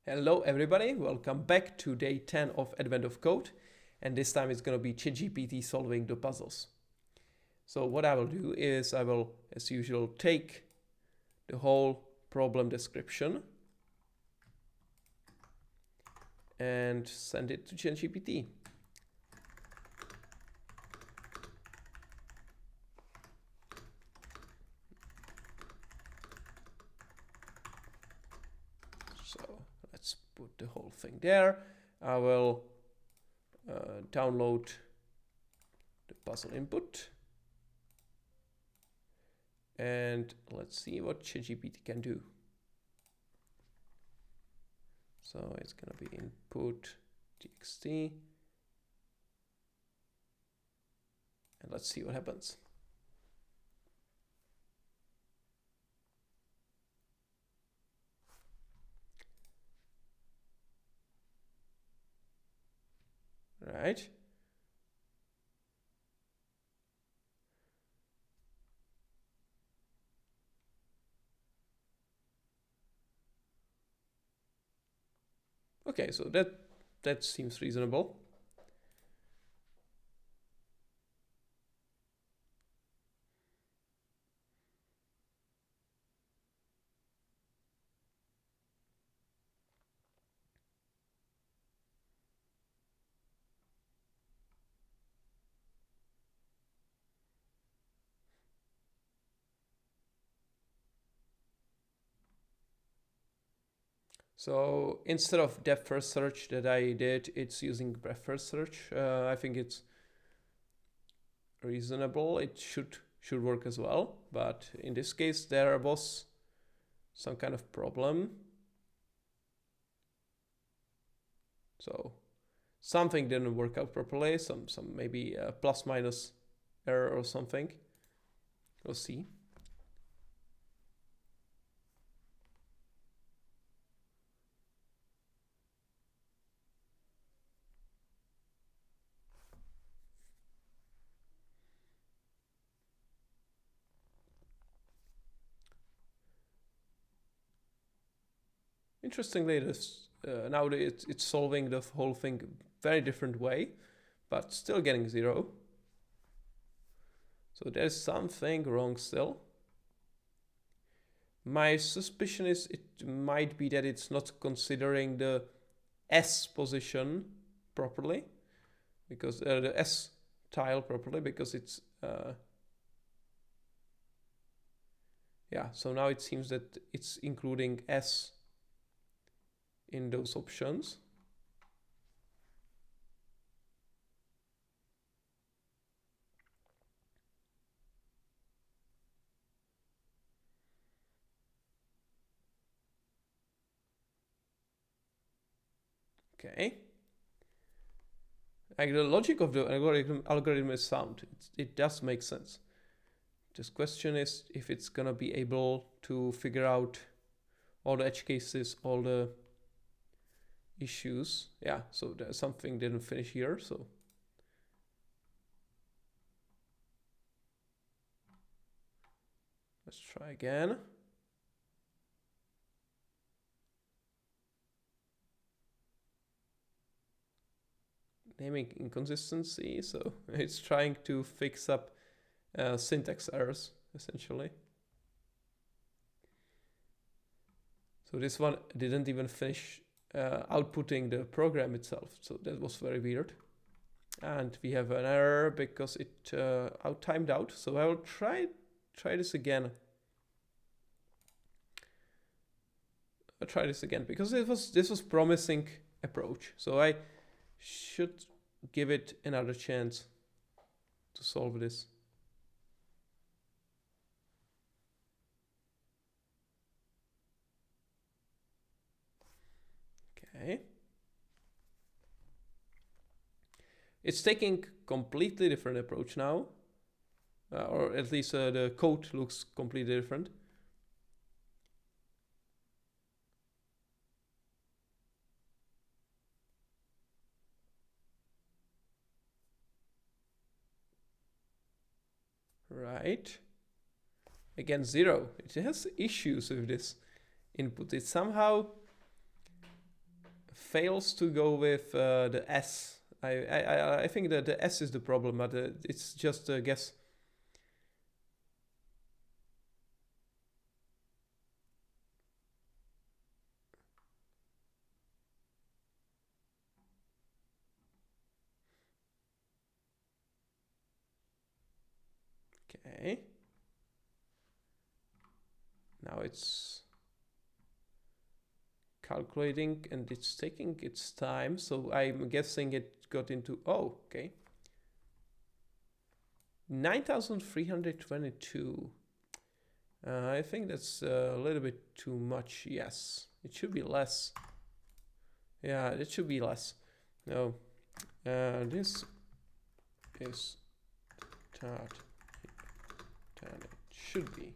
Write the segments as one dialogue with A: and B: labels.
A: Hello everybody, welcome back to day 10 of Advent of Code, and this time it's going to be ChatGPT solving the puzzles. So what I will do is I will, as usual, take the whole problem description and send it to ChatGPT. So let's put the whole thing there. I will download the puzzle input. And let's see what ChatGPT can do. So it's going to be input txt. And let's see what happens. Right. Okay, so that seems reasonable. So instead of depth first search that I did, it's using breadth first search. I think it's reasonable. It should work as well, but in this case there was some kind of problem. So something didn't work out properly. Some maybe plus minus error or something. We'll see. Interestingly, this now it's solving the whole thing very different way, but still getting 0. So there's something wrong still. My suspicion is it might be that it's not considering the S position properly, because the S tile properly, because it's yeah, so now it seems that it's including S in those options. Okay. Like the logic of the algorithm is sound. It does make sense. This question is if it's gonna be able to figure out all the edge cases, all the issues. Yeah, so there's something didn't finish here, so let's try again. Naming inconsistency, so it's trying to fix up syntax errors, essentially. So this one didn't even finish outputting the program itself, so that was very weird. And we have an error because it out-timed out, so I will try this again. I'll try this again because this was promising approach, so I should give it another chance to solve this. Okay. It's taking completely different approach now, or at least the code looks completely different. Right. Again, 0. It has issues with this input. It somehow fails to go with the S. I think that the S is the problem, but it's just a guess. Okay. Now it's calculating and it's taking its time. So I'm guessing it got into, oh, okay. 9,322. I think that's a little bit too much. Yes, it should be less. Yeah, it should be less. No, this is start. And it should be.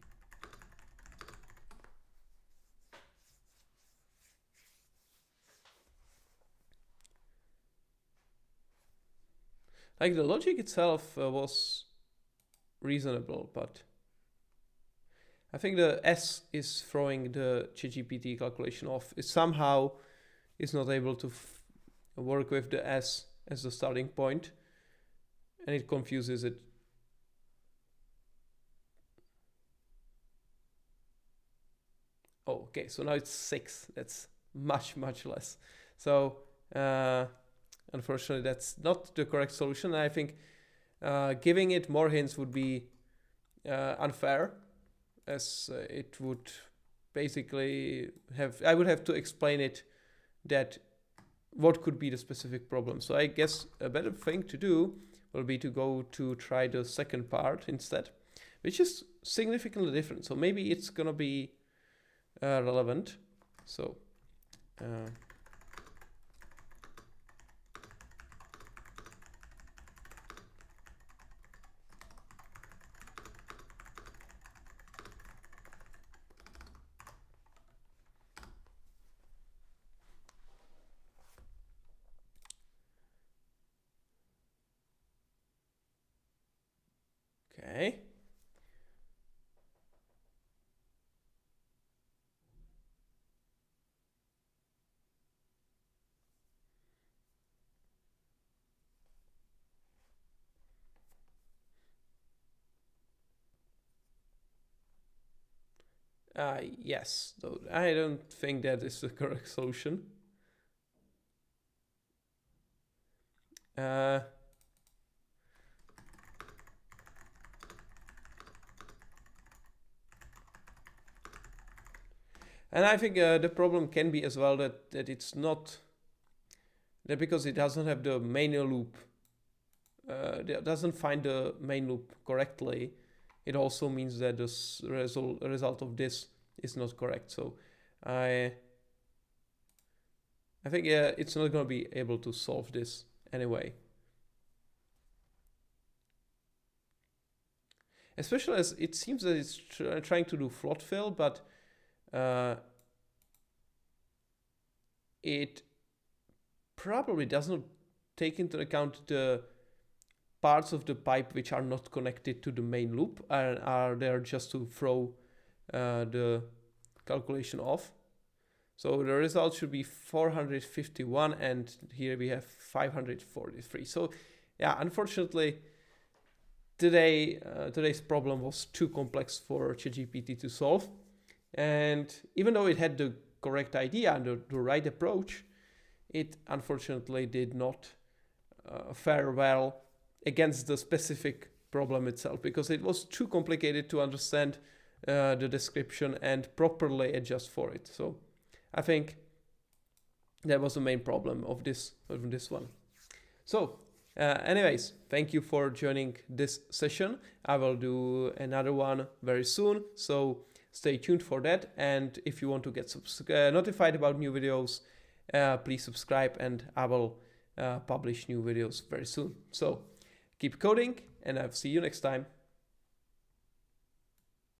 A: Like the logic itself was reasonable, but I think the S is throwing the ChatGPT calculation off. It somehow is not able to work with the S as the starting point, and it confuses it. Oh, okay, so now it's 6. That's much, much less. So unfortunately, that's not the correct solution. I think giving it more hints would be unfair, as it would basically I would have to explain it that what could be the specific problem. So I guess a better thing to do will be to go to try the second part instead, which is significantly different. So maybe it's gonna be relevant. So okay. Yes, though I don't think that is the correct solution. And I think the problem can be as well that it's not, that because it doesn't have the main loop, it doesn't find the main loop correctly, it also means that the result of this is not correct. So I think it's not going to be able to solve this anyway. Especially as it seems that it's trying to do float fill, but it probably doesn't take into account the parts of the pipe which are not connected to the main loop and are there just to throw the calculation off. So the result should be 451, and here we have 543. So yeah, unfortunately, today's problem was too complex for ChatGPT to solve. And even though it had the correct idea and the right approach, it unfortunately did not fare well against the specific problem itself, because it was too complicated to understand the description and properly adjust for it. So I think that was the main problem of this one. So anyways, thank you for joining this session. I will do another one very soon, so stay tuned for that. And if you want to get notified about new videos, please subscribe, and I will publish new videos very soon. So keep coding, and I'll see you next time.